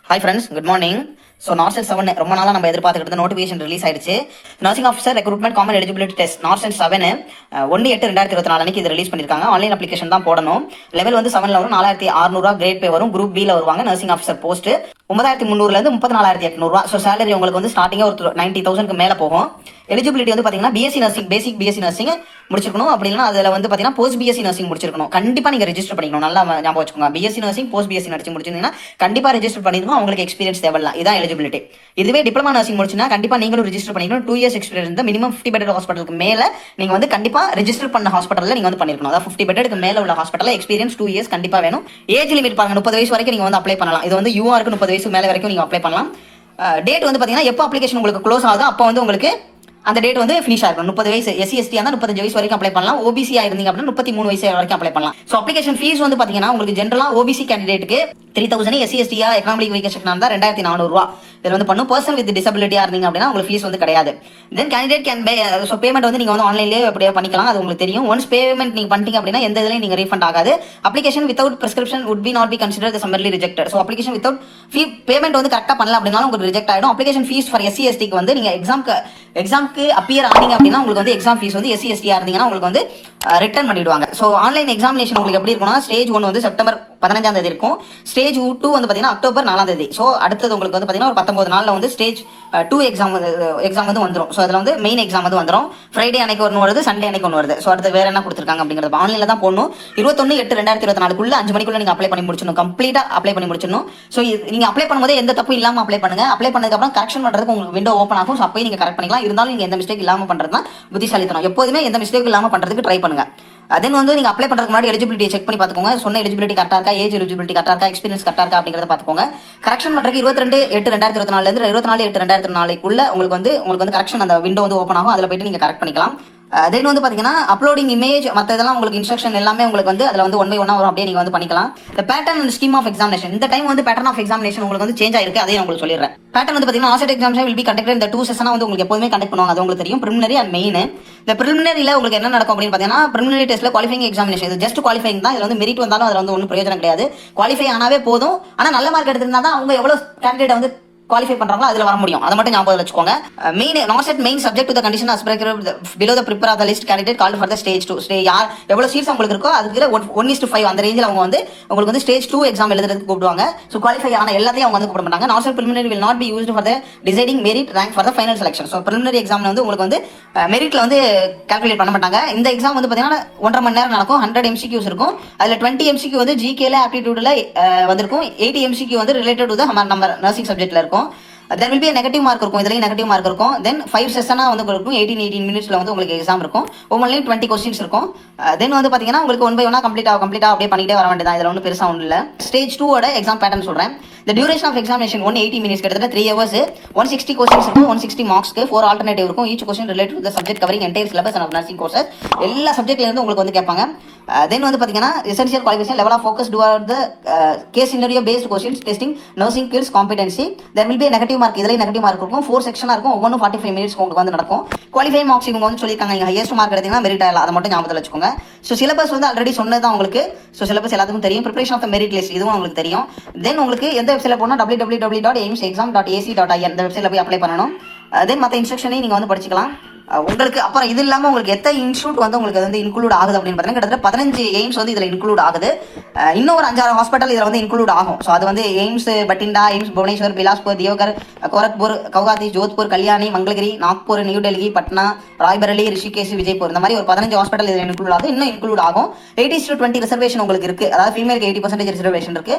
Hi friends, good morning. So NORCET 7 ரொம்ப நாளாக நம்ம எதிர்பார்த்துக்கிட்டு நோட்டிஃபிகேஷன் ரிலீஸ் ஆயிடுச்சு. Nursing officer recruitment common eligibility test NORCET 7 1/8/2024 அன்னைக்கு இது ரிலீஸ் பண்ணியிருக்காங்க. ஆன்லைன் அப்ளிகேஷன் தான் போடணும். லெவல் வந்து 7ல் வரும். 4600 கிரேட் பே வரும். குரூப் பியில் வருவாங்க. Nursing officer post 9300 34,800. So salary உங்களுக்கு வந்து ஸ்டார்டிங்காக ஒரு 90,000க்கு மேலே போகும். எலிஜிபிலிட்டி வந்து பார்த்தீங்கன்னா பிஎஸ்சி நர்சிங், பேசிக் பிஎஸ்சி நர்சிங் முடிச்சிருக்கணும். அப்படி இல்லைனா அதில் வந்து பார்த்தீங்கன்னா போஸ்ட் பிஎஸ்சி நர்சிங் முடிச்சிருக்கணும். கண்டிப்பாக நீங்கள் ரெஜிஸ்டர் பண்ணிக்கணும். நல்லா ஞாபகம் வச்சுக்கோங்க. BSc nursing, post BSc nursing முடிச்சிருந்தீங்கன்னா கண்டிப்பாக ரெஜிஸ்டர் பண்ணிருக்கணும். அவங்களுக்கு எக்ஸ்பீரியன்ஸ் தேவையில்ல. இதான் எலிஜிபிலிட்டி. இதுவே டிப்ளமா நர்சிங் முடிச்சுன்னா கண்டிப்பாக நீங்களும் ரெஜிஸ்டர் பண்ணிக்கணும். 2 இயர்ஸ் எக்ஸ்பீரியன்ஸ் இருந்தால் மினிமம் 50 பெட் ஹாஸ்பிட்டலுக்கு மேலே நீங்கள் வந்து கண்டிப்பாக ரெஜிஸ்டர் பண்ண ஹாஸ்பிட்டலில் நீங்கள் வந்து பண்ணிருக்கணும். அதாவது 50 பெட்டுக்கு மேலே உள்ள ஹாஸ்பிட்டலில் எக்ஸ்பீரியன்ஸ் 2 இயர்ஸ் கண்டிப்பாக வேணும். ஏஜ் லிமிட் பாருங்க, 30 வயசு வரைக்கும் நீங்கள் வந்து அப்ளை பண்ணலாம். இது வந்து யூஆருக்கு 30 வயசு மேலே வரைக்கும் நீங்கள் அப்ளை பண்ணலாம். டேட் வந்து பார்த்தீங்கன்னா எப்போ அப்ளிகேஷன் உங்களுக்கு க்ளோஸ் ஆகுதோ அப்போ வந்து உங்களுக்கு அந்த டேட் வந்து ஃபினிஷ் ஆகும். 30 வயசு எஸ்சி எஸ்டி இருந்தால் 35 வயசு வரைக்கும் அப்ளை பண்ணலாம். ஓபிசி இருந்தீங்க அப்படின்னா 33 வயசு வரைக்கும் அப்ளை பண்ணலாம். ஸோ அப்ளிகேஷன் ஃபீஸ் வந்து பார்த்தீங்கன்னா உங்களுக்கு ஜென்ரலாக ஓபிசி கேண்டிடேட்டுக்கு 3000, எஸ்சி எஸ்டியா எக்கனாமிக் வீக்கர் செக்ஷனாக இருந்தால் 2400 இதில் வந்து பண்ணும். பர்சன் வித் டிசபிலிட்டியாக இருந்தீங்க அப்படின்னா உங்களுக்கு ஃபீஸ் வந்து கிடையாது. Then candidate can pay. So payment வந்து நீங்கள் வந்து ஆன்லைன்லேயே அப்படியே பண்ணிக்கலாம். அது உங்களுக்கு தெரியும். ஒன்ஸ் பேமெண்ட் நீங்கள் பண்ணிட்டீங்க அப்படின்னா எந்த இதுலையும் நீங்கள் ரீஃபண்ட் ஆகாது. Application without prescription would be not be considered as summarily rejected. So application without fee payment வந்து கரெக்டாக பண்ணல அப்படின்னாலும் உங்களுக்கு ரிஜெக்ட் ஆகிடும். அப்ளிகேஷன் ஃபீஸ் ஃபார் எஸ்சி எஸ்டிக்கு வந்து நீங்கள் எக்ஸாம்க்கு அப்பியர் ஆனீங்க அப்படின்னா உங்களுக்கு வந்து எக்ஸாம் ஃபீஸ் வந்து எஸ்சி எஸ்டியாக இருந்தீங்கன்னா உங்களுக்கு வந்து ரிட்டர்ன் பண்ணிடுவாங்க. ஸோ ஆன்லைன் எக்ஸாமினேஷன் உங்களுக்கு எப்படி இருக்கும்னா ஸ்டேஜ் 1 வந்து செப்டம்பர் 15ஆம் தேதி இருக்கும். ஸ்டேஜ் 2 வந்து பார்த்தீங்கன்னா அக்டோபர் 4ஆம் தேதி. ஸோ அடுத்தது உங்களுக்கு வந்து பார்த்தீங்கன்னா ஒரு 19 நாளில் வந்து ஸ்டேஜ் 2 எக்ஸாம் வந்து வந்துடும். ஸோ அதில் வந்து மெயின் எக்ஸாம் வந்து வந்துடும். ஃப்ரைடே அன்னைக்கு ஒன்று வருது, சண்டே அன்னைக்கு ஒன்று வருது. ஸோ அடுத்து வேறு என்ன கொடுத்துருக்காங்க அப்படிங்கிறது ஆன்லைனில் தான் போடணும். 21/8/2024 5 மணிக்குள்ள நீங்கள் அப்ளை பண்ணி முடிச்சிடணும். கம்ப்ளீட்டாக அப்ளை பண்ணி முடிச்சிடணும். ஸோ நீங்கள் அப்ளை பண்ணும்போது எந்த தப்பு இல்லாமல் அப்ளை பண்ணுங்க. அப்ளை பண்ணதுக்கப்புறம் கரெக்ஷன் பண்ணுறதுக்கு உங்களுக்கு விண்டோ ஓப்பன் ஆகும். ஸோ அப்போயே நீங்கள் கரெக்ட் பண்ணிக்கலாம். இருந்தாலும் நீங்கள் எந்த மிஸ்டேக் இல்லாமல் பண்ணுறது தான் புத்திசாலித்தனம். எப்போதுமே எந்த மிஸ்டேக் இல்லாமல் பண்ணுறதுக்கு ட்ரை பண்ணுங்க. தென் வந்து நீங்கள் அப்ளை பண்ணுறதுக்கு முன்னாடி எலிஜிபிலிட்டியை செக் பண்ணி பார்த்துக்கோங்க. சொன்ன எலிஜிபிலிட்டி கரெக்டாக இருக்கா, ஏஜ் எலிஜிபிலிட்டி கரெக்டாக இருக்கா, எக்ஸ்பீரியன்ஸ் கரெக்டாக இருக்கா அப்படிங்கிறத பார்த்துக்கோங்க. கரெக்ஷன் பண்ணுறதுக்கு 22/8/2024 24/8/2024 உங்களுக்கு வந்து கரெக்ஷன் அந்த விண்டோ வந்து ஓப்பன் ஆகும். அதில் போய்ட்டு நீங்கள் கரெக்ட் பண்ணிக்கலாம். தென் வந்து பார்த்தீங்கன்னா அப்லோடிங் இமேஜ் மற்ற இதெல்லாம் உங்களுக்கு இன்ஸ்ட்ரக்ஷன் எல்லாமே உங்களுக்கு வந்து அதில் வந்து 1 by 1 வரும். அப்படியே நீங்கள் வந்து பண்ணிக்கலாம். இந்த pattern and scheme of examination இந்த டைம் வந்து பேட்டர்ன் ஆஃப் எக்ஸாமினேஷன் உங்களுக்கு வந்து சேஞ்ச் ஆயிருக்கு. அதையும் உங்களுக்கு சொல்லிடுறேன். பேட்டர்ன் வந்து பார்த்தீங்கன்னா asset examination will be conducted இந்த 2 செஷனாக வந்து உங்களுக்கு எப்போதுமே கண்டக்ட் பண்ணுவாங்க. அது உங்களுக்கு தெரியும். Preliminary and main. இந்த பிரிமினரியில் உங்களுக்கு என்ன நடக்கும் அப்படின்னு பார்த்தீங்கன்னா பிரிமினரி டெஸ்ட்டில் குவாலிஃபைங் எக்ஸாமினேஷன் இது ஜஸ்ட் குவாலிஃபைங் தான். இதில் வந்து மெரிட் வந்தாலும் அதில் வந்து ஒன்றும் பிரயோஜனம் கிடையாது. குவாலிஃபை ஆனாவே போதும். ஆனால் நல்ல மார்க் எடுத்திருந்தா தான் அவங்க எவ்வளோ கேண்டிடேட் வந்து குவாலிஃபை பண்றாங்களோ அதில் வர முடியும். அதை மட்டும் ஞாபகம் வச்சுக்கோங்க. Main subject to the condition as per below the prepare of the list candidate called for the stage 2 யார் எவ்வளவு சீட்ஸ் உங்களுக்கு இருக்கோ அதுக்கு 1:5 அந்த ரேஞ்சில் அவங்க வந்து உங்களுக்கு வந்து ஸ்டேஜ் 2 எக்ஸாம் எழுதுறதுக்கு கூப்பிடுவாங்க. ஸோ குவாலிஃபை ஆன எல்லாத்தையும் அவங்க வந்து கூப்பிட மாட்டாங்க. NORCET preliminary will not be used for the deciding merit rank for the final selection. So preliminary exam வந்து உங்களுக்கு வந்து மெரிட்ல வந்து கால்குலேட் பண்ண மாட்டாங்க. இந்த எக்ஸாம் வந்து பார்த்தீங்கன்னா 1.5 மணி நேரம் நடக்கும். 100 MCQs இருக்கும். அதில் 20 MCQ வந்து ஜிகேல ஆப்டிடியூட்ல வந்திருக்கும். 80 MCQ வந்து ரிலேட்டட் டு த நம்ம நர்சிங் சப்ஜெக்ட்ல இருக்கும். Then will be negative mark இருக்கும். இதுலேயும் நெகட்டிவ் மார்க் இருக்கும். தென் 5 செஷனாக வந்து இருக்கும். 18 மினிட்ஸில் வந்து உங்களுக்கு எக்ஸாம் இருக்கும். ஒவ்வொன்றிலையும் 20 கொஸ்டின்ஸ் இருக்கும். தென் வந்து பார்த்தீங்கன்னா உங்களுக்கு 1 by 1 கம்ப்ளீட்டாக அப்படியே பண்ணிட்டே வர வேண்டியதான். இதில் ஒன்றும் பெருசாக ஒன்றும் இல்லை. ஸ்டேஜ் 2 எக்ஸாம் பேட்டர்ன் சொல்கிறேன். The duration of examination 180 minutes கிட்டத்தட்ட 3 hours. 160 questions இருக்கும். 160 மார்க்ஸ்க்கு 4 ஆல்டர்னேட்டிவ் இருக்கும். Each question related to the subject covering entire syllabus of nursing courses. எல்லா சப்ஜெக்ட்ல இருந்து உங்களுக்கு வந்து கேட்பாங்க. தென் வந்து பார்த்தீங்கன்னா essential qualification level of focus toward the case scenario based questions testing nursing skills competency. There will be negative mark. இதுலேயும் negative mark இருக்கும். 4 செக்ஷனாக இருக்கும். ஒவ்வொன்றும் 45 மினிட்ஸ் உங்களுக்கு வந்து நடக்கும். குவாலிஃபை மார்க்ஸ் இவங்க வந்து சொல்லியிருக்காங்க. நீங்கள் ஹையஸ்ட் மார்க் எடுத்தீங்கன்னா மெரிட் ஆகலாம். அதை மட்டும் ஞாபகத்தில் வச்சுக்கோங்க. ஸோ சிலபஸ் வந்து ஆல்ரெடி சொன்னது தான் உங்களுக்கு. ஸோ சிலபஸ் எல்லாத்துக்கும் தெரியும். Preparation of the merit list இதுவும் உங்களுக்கு தெரியும். தென் உங்களுக்கு எந்த வெப்சைட்டில் போனால் www.aimsexam.ac.in இந்த வெப்சைட்டில் போய் அப்ளை பண்ணணும். தென் மற்ற இன்ஸ்ட்ரக்ஷனையும் நீங்கள் வந்து படிச்சுக்கலாம். உங்களுக்கு அப்புறம் இது இல்லாமல் உங்களுக்கு எத்தனை இன்ஸ்டியூட் வந்து உங்களுக்கு வந்து இன்க்ளூட் ஆகுது அப்படின்னு பார்த்தீங்கன்னா கிட்டத்தட்ட 15 எய்ம்ஸ் வந்து இதில் இன்க்ளூட் ஆகுது. இன்னும் ஒரு 5-6 ஹாஸ்பிட்டல் இதில் வந்து இன்க்ளூட் ஆகும். ஸோ அது வந்து AIIMS Bathinda, AIIMS Bhubaneswar, Bilaspur, Deoghar, Gorakhpur, Guwahati, Jodhpur, Kalyani, Mangalagiri, Nagpur, New Delhi, Patna, Raebareli, Rishikesh, Vijaypur இந்த மாதிரி ஒரு 15 ஹாஸ்பிட்டல் இதில் இன்க்ளூட் ஆகும். இன்னும் இன்க்ளூட் ஆகும். 80:20 ரிசர்வேஷன் உங்களுக்கு இருக்கு. அதாவது ஃபீமேலுக்கு 80% ரிசர்வேஷன் இருக்கு.